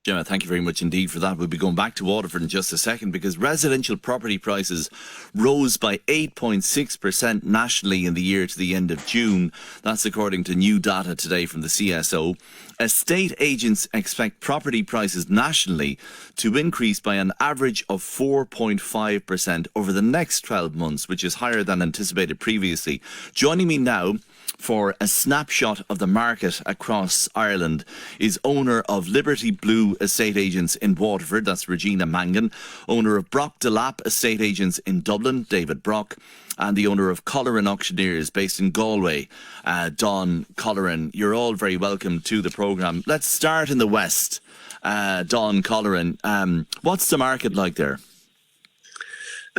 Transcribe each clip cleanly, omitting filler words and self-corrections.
Gemma, thank you very much indeed for that. We'll be going back to Waterford in just a second because residential property prices rose by 8.6% nationally in the year to the end of June. That's according to new data today from the CSO. Estate agents expect property prices nationally to increase by an average of 4.5% over the next 12 months, which is higher than anticipated previously. Joining me now for a snapshot of the market across Ireland is owner of Liberty Blue Estate Agents in Waterford, that's Regina Mangan, owner of Delappe Estate Agents in Dublin, David Brock, and the owner of Colleran Auctioneers based in Galway, Don Colleran. You're all very welcome to the programme. Let's start in the west. Don Colleran, what's the market like there?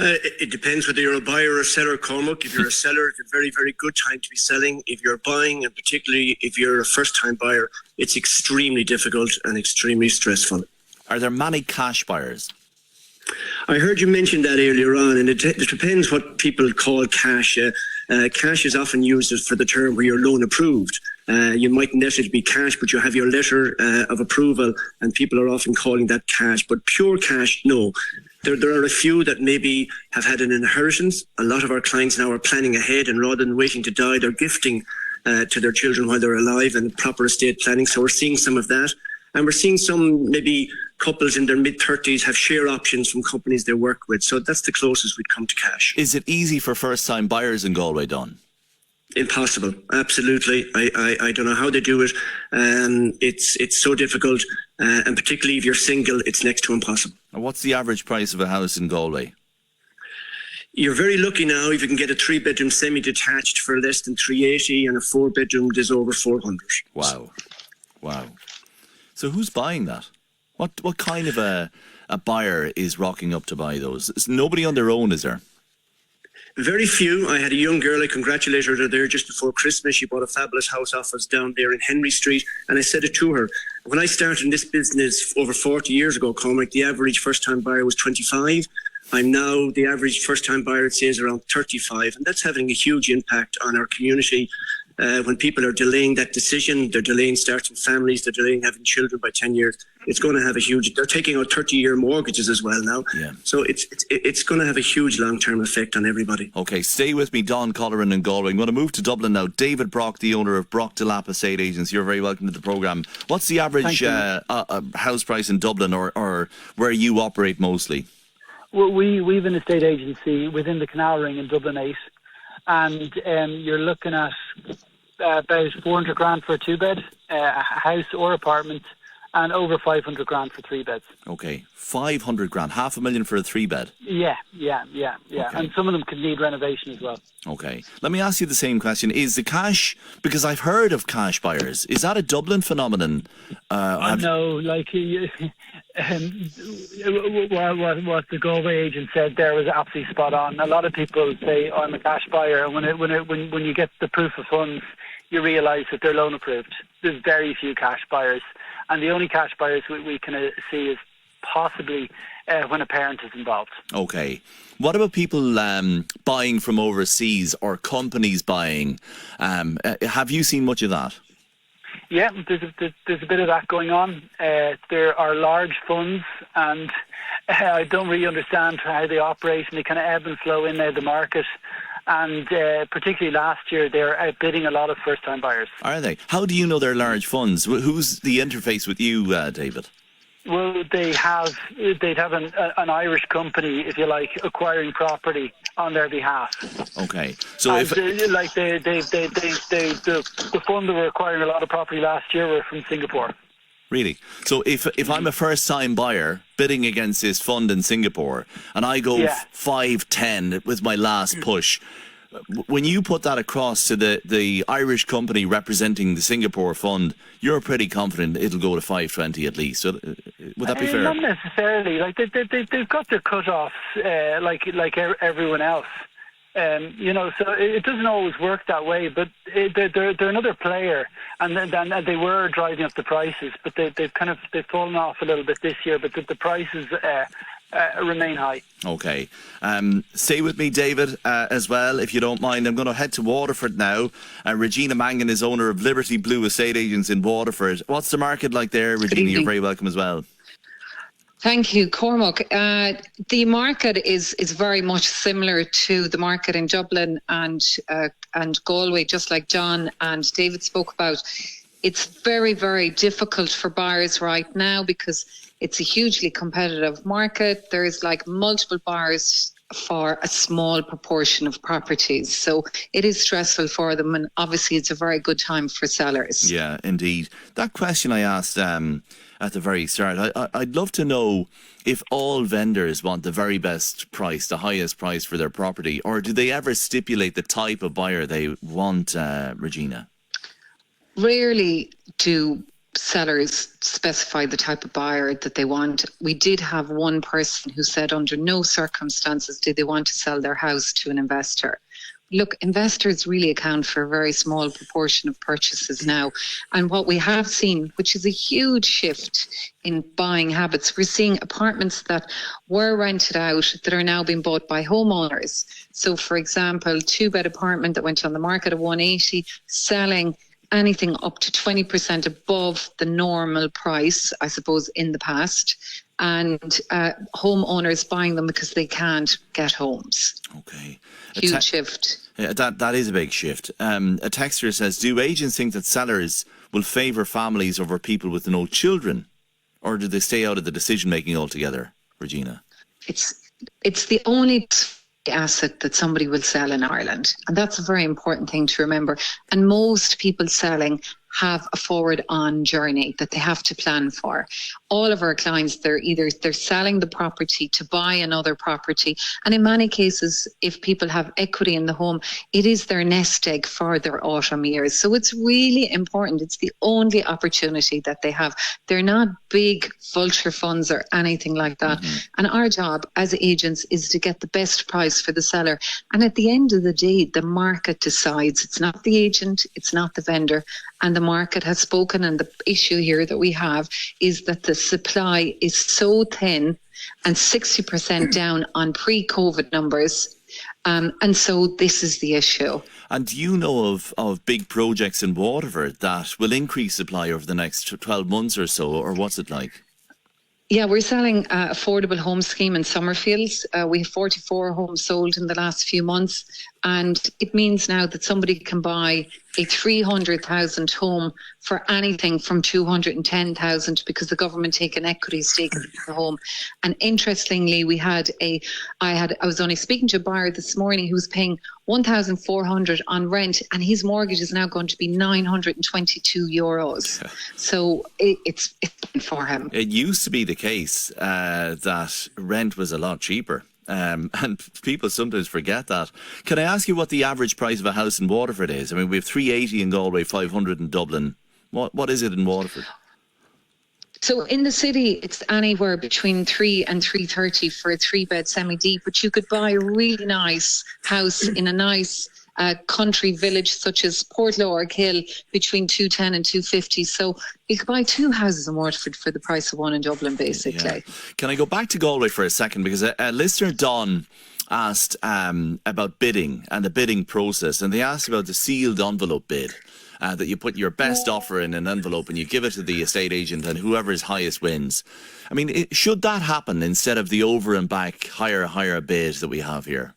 It depends whether you're a buyer or a seller, Cormac. If you're a seller, it's a very, very good time to be selling. If you're buying, and particularly if you're a first-time buyer, it's extremely difficult and extremely stressful. Are there many cash buyers? I heard you mention that earlier on, and it depends what people call cash. Cash is often used for the term where you're loan approved. You mightn't necessarily be cash, but you have your letter of approval, and people are often calling that cash. But pure cash, no. There are a few that maybe have had an inheritance. A lot of our clients now are planning ahead, and rather than waiting to die, they're gifting to their children while they're alive, and proper estate planning. So we're seeing some of that. And we're seeing some maybe couples in their mid-30s have share options from companies they work with. So that's the closest we'd come to cash. Is it easy for first-time buyers in Galway, Don? Impossible. Absolutely. I don't know how they do it. It's so difficult. And particularly if you're single, it's next to impossible. And what's the average price of a house in Galway? You're very lucky now if you can get a 3-bedroom semi-detached for less than 380, and a 4-bedroom is over 400. Wow. So who's buying that? What kind of a buyer is rocking up to buy those? Is nobody on their own, is there? Very few. I had a young girl, I congratulated her there just before Christmas. She bought a fabulous house off us down there in Henry Street, and I said it to her. When I started in this business over 40 years ago, Cormac, the average first-time buyer was 25. I'm now, the average first-time buyer, it says, around 35, and that's having a huge impact on our community. When people are delaying that decision, they're delaying starting families, they're delaying having children by 10 years, it's going to have a huge, they're taking out 30-year mortgages as well now. Yeah. So it's going to have a huge long-term effect on everybody. Okay, stay with me, Don Colleran in Galway. I'm going to move to Dublin now. David Brock, the owner of Delappe Estate Agents. You're very welcome to the programme. What's the average house price in Dublin or where you operate mostly? Well, we've an estate agency within the Canal Ring in Dublin 8, and you're looking at about 400 grand for a 2-bed, a house or apartment, and over 500 grand for 3 beds. Okay, 500 grand, $500,000 for a 3-bed. Yeah. Okay. And some of them could need renovation as well. Okay, let me ask you the same question. Is the cash, because I've heard of cash buyers, is that a Dublin phenomenon? No, like what the Galway agent said there was absolutely spot on. A lot of people say, I'm a cash buyer, and when you get the proof of funds, you realise that they're loan approved. There's very few cash buyers, and the only cash buyers we can see is possibly when a parent is involved. Okay. What about people buying from overseas or companies buying? Have you seen much of that? Yeah, there's a bit of that going on. There are large funds, and I don't really understand how they operate, and they kind of ebb and flow in the market. And particularly last year, they're outbidding a lot of first-time buyers. Are they? How do you know they're large funds? Who's the interface with you, David? Well, they'd have an Irish company, if you like, acquiring property on their behalf. Okay, so and the fund that were acquiring a lot of property last year were from Singapore. Really? So if I'm a first-time buyer bidding against this fund in Singapore, and I go 5-10 with my last push, when you put that across to the Irish company representing the Singapore fund, you're pretty confident it'll go to 520 at least. So, would that be fair? Not necessarily. Like they've got their cut-offs like everyone else. So it doesn't always work that way. But they're another player, and they were driving up the prices, but they've fallen off a little bit this year. But the prices remain high. Okay. Stay with me, David, as well, if you don't mind. I'm going to head to Waterford now. Regina Mangan is owner of Liberty Blue Estate Agents in Waterford. What's the market like there, Regina? You're very welcome as well. Thank you, Cormac. The market is very much similar to the market in Dublin and Galway, just like John and David spoke about. It's very, very difficult for buyers right now because it's a hugely competitive market. There's like multiple buyers for a small proportion of properties. So it is stressful for them, and obviously it's a very good time for sellers. Yeah, indeed. That question I asked at the very start, I'd love to know if all vendors want the very best price, the highest price for their property, or do they ever stipulate the type of buyer they want, Regina? Rarely do sellers specify the type of buyer that they want. We did have one person who said under no circumstances did they want to sell their house to an investor. Look, investors really account for a very small proportion of purchases now. And what we have seen, which is a huge shift in buying habits, we're seeing apartments that were rented out that are now being bought by homeowners. So, for example, 2-bed apartment that went on the market at 180, selling anything up to 20% above the normal price, I suppose, in the past, and homeowners buying them because they can't get homes. Okay. Huge shift. Yeah, that is a big shift. A texter says, do agents think that sellers will favour families over people with no children, or do they stay out of the decision-making altogether, Regina? It's the only asset that somebody will sell in Ireland, and that's a very important thing to remember. And most people selling have a forward on journey that they have to plan for. All of our clients, they're selling the property to buy another property, and in many cases, if people have equity in the home, it is their nest egg for their autumn years. So it's really important. It's the only opportunity that they have. They're not big vulture funds or anything like that. And our job as agents is to get the best price for the seller. And at the end of the day, the market decides. It's not the agent, it's not the vendor. And the market has spoken, and the issue here that we have is that the supply is so thin and 60% down on pre-COVID numbers. And so this is the issue. And do you know of big projects in Waterford that will increase supply over the next 12 months or so, or what's it like? Yeah, we're selling affordable home scheme in Summerfields. We have 44 homes sold in the last few months. And it means now that somebody can buy a 300,000 home for anything from 210,000 because the government take an equity stake in the home. And interestingly, I was only speaking to a buyer this morning who was paying 1,400 on rent, and his mortgage is now going to be 922 euros. So it's for him. It used to be the case that rent was a lot cheaper. And people sometimes forget that. Can I ask you what the average price of a house in Waterford is? I mean, we have 380 in Galway, 500 in Dublin. What is it in Waterford? So in the city, it's anywhere between 3 and 330 for a 3-bed semi-deep. But you could buy a really nice house in a nice country village such as Portlaoise Hill between 210 and 250. So you could buy 2 houses in Waterford for the price of one in Dublin, basically. Yeah. Can I go back to Galway for a second? Because a listener, Don, asked about bidding and the bidding process, and they asked about the sealed envelope bid. That you put your best offer in an envelope and you give it to the estate agent, and whoever is highest wins. I mean, should that happen instead of the over and back higher bid that we have here?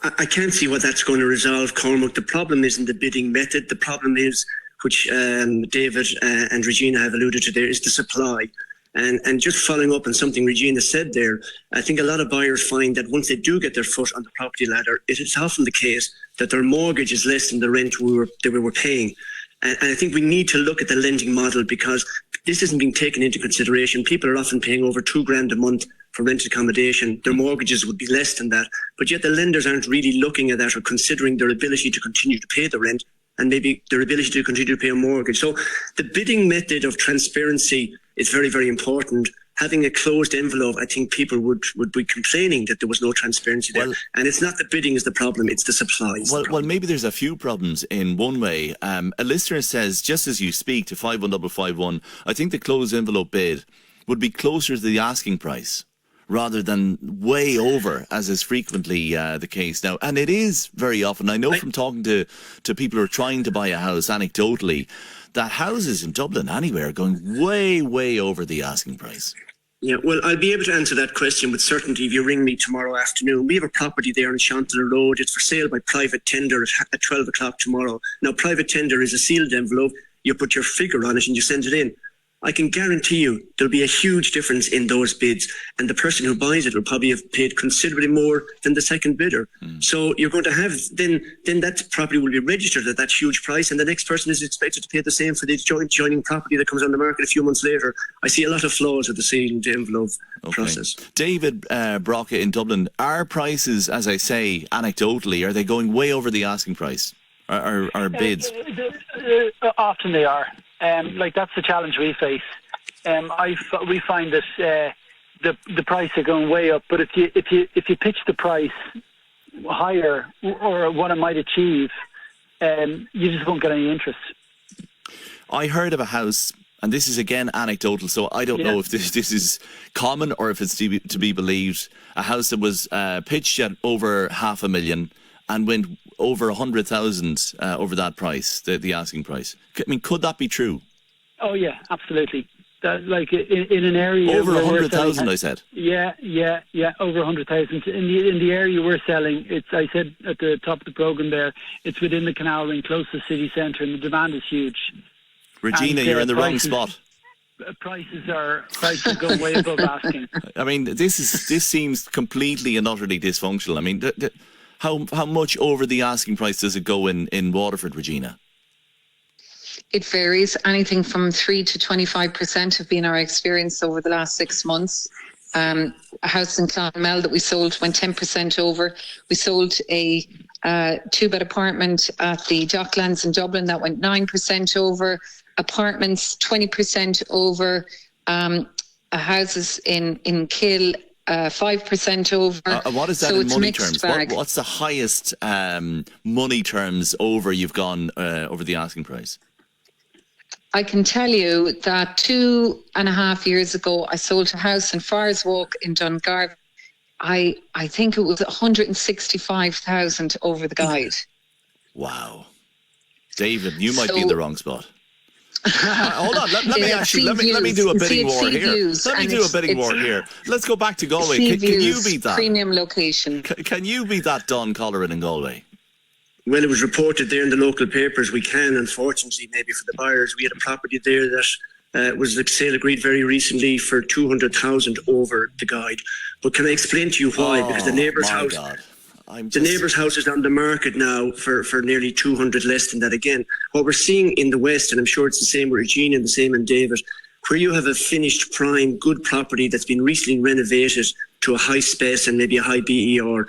I can't see what that's going to resolve, Cormac. The problem isn't the bidding method. The problem is, which David and Regina have alluded to there, is the supply. And just following up on something Regina said there, I think a lot of buyers find that once they do get their foot on the property ladder, it is often the case that their mortgage is less than the rent that we were paying. And I think we need to look at the lending model, because this isn't being taken into consideration. People are often paying over $2,000 a month for rented accommodation. Their mortgages would be less than that. But yet the lenders aren't really looking at that or considering their ability to continue to pay the rent and maybe their ability to continue to pay a mortgage. So the bidding method of transparency is very, very important. Having a closed envelope, I think people would be complaining that there was no transparency there. And it's not the bidding is the problem, it's the supply. Well, maybe there's a few problems in one way. A listener says, just as you speak to 51551, I think the closed envelope bid would be closer to the asking price rather than way over, as is frequently the case now. And it is very often, I know from talking to people who are trying to buy a house anecdotally, that houses in Dublin anyway are going way, way over the asking price. Yeah, well, I'll be able to answer that question with certainty if you ring me tomorrow afternoon. We have a property there on Chantal Road. It's for sale by private tender at 12 o'clock tomorrow. Now, private tender is a sealed envelope. You put your figure on it and you send it in. I can guarantee you there'll be a huge difference in those bids, and the person who buys it will probably have paid considerably more than the second bidder. So you're going to have, then that property will be registered at that huge price, and the next person is expected to pay the same for the joining property that comes on the market a few months later. I see a lot of flaws with the sealed envelope process. David Broca in Dublin, are prices, as I say, anecdotally, are they going way over the asking price? Are bids? Often they are. That's the challenge we face. We find that the price are going way up. But if you pitch the price higher or what it might achieve, you just won't get any interest. I heard of a house, and this is again anecdotal, so I don't know if this is common or if it's to be believed. A house that was pitched at over $500,000 and went over 100,000 over that price, the asking price. I mean, could that be true? Oh yeah, absolutely. In an area over 100,000, I said. Yeah, over 100,000 in the area we're selling. I said at the top of the program there, it's within the canal ring, close to the city centre, and the demand is huge. Regina, you're in the wrong spot. Prices go way above asking. I mean, this seems completely and utterly dysfunctional. I mean, how much over the asking price does it go in Waterford, Regina? It varies. Anything from 3 to 25% have been our experience over the last 6 months. A house in Clonmel that we sold went 10% over. We sold a 2-bed apartment at the Docklands in Dublin that went 9% over. Apartments 20% over. Houses in Kill 5% over. What is that in money terms? What's the highest money terms over you've gone over the asking price? I can tell you that 2.5 years ago, I sold a house in Fires Walk in Dungarvan. I think it was 165,000 over the guide. Wow. David, you might be in the wrong spot. Hold on, let me do a bidding war here. Let me do a bidding war here. Let's go back to Galway. Can you beat that? Premium location. Can you beat that Don Colleran in Galway? Well, it was reported there in the local papers. We can, unfortunately, maybe for the buyers. We had a property there that was the sale agreed very recently for 200,000 over the guide. But can I explain to you why? Because the neighbour's house, neighbour's house is on the market now for nearly 200 less than that. Again, what we're seeing in the West, and I'm sure it's the same with Regina and the same in David, where you have a finished prime good property that's been recently renovated to a high space and maybe a high BER.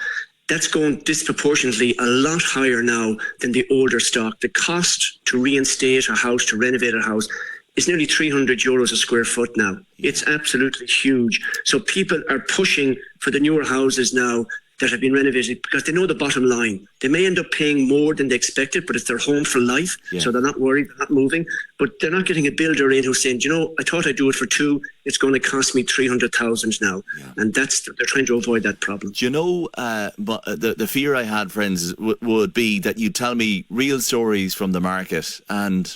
That's going disproportionately a lot higher now than the older stock. The cost to reinstate a house, to renovate a house, is nearly €300 a square foot now. It's absolutely huge. So people are pushing for the newer houses now that have been renovated because they know the bottom line. They may end up paying more than they expected, but it's their home for life. So they're not worried, they're not moving. But they're not getting a builder in who's saying, I thought I'd do it for 2. It's going to cost me 300,000 now. And they're trying to avoid that problem. Do you know, but the fear I had, friends, would be that you tell me real stories from the market, and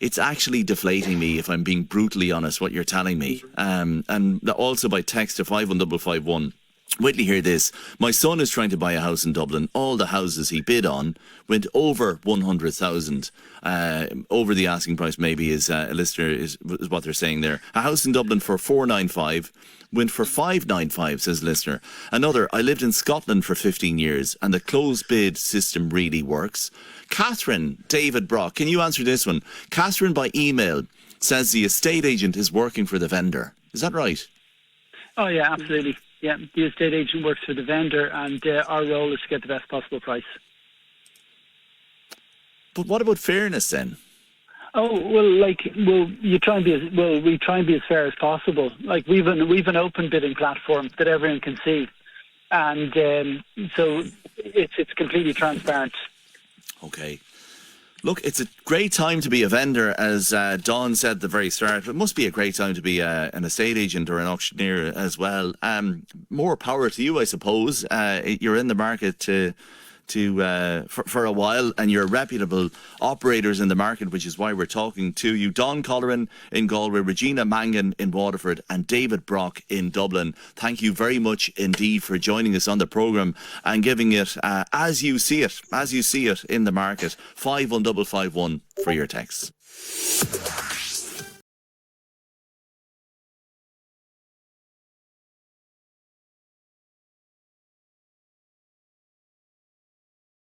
it's actually deflating me, if I'm being brutally honest, what you're telling me. And also by text to 51551. Wait till you hear this. My son is trying to buy a house in Dublin. All the houses he bid on went over 100,000. Over the asking price, maybe, is a listener is what they're saying there. A house in Dublin for 495 went for 595, says listener. Another, I lived in Scotland for 15 years and the closed bid system really works. Catherine, David Brock, can you answer this one? Catherine by email says the estate agent is working for the vendor. Is that right? Oh yeah, absolutely. Yeah, the estate agent works for the vendor, and our role is to get the best possible price. But what about fairness then? Oh we try and be as fair as possible. Like we've an open bidding platform that everyone can see, and so it's completely transparent. Okay. Look, it's a great time to be a vendor, as Dawn said at the very start. It must be a great time to be an estate agent or an auctioneer as well. More power to you, I suppose. You're in the market for a while, and you're reputable operators in the market, which is why we're talking to you. Don Colleran in Galway, Regina Mangan in Waterford, and David Brock in Dublin. Thank you very much indeed for joining us on the programme and giving it as you see it in the market. 51551 for your texts.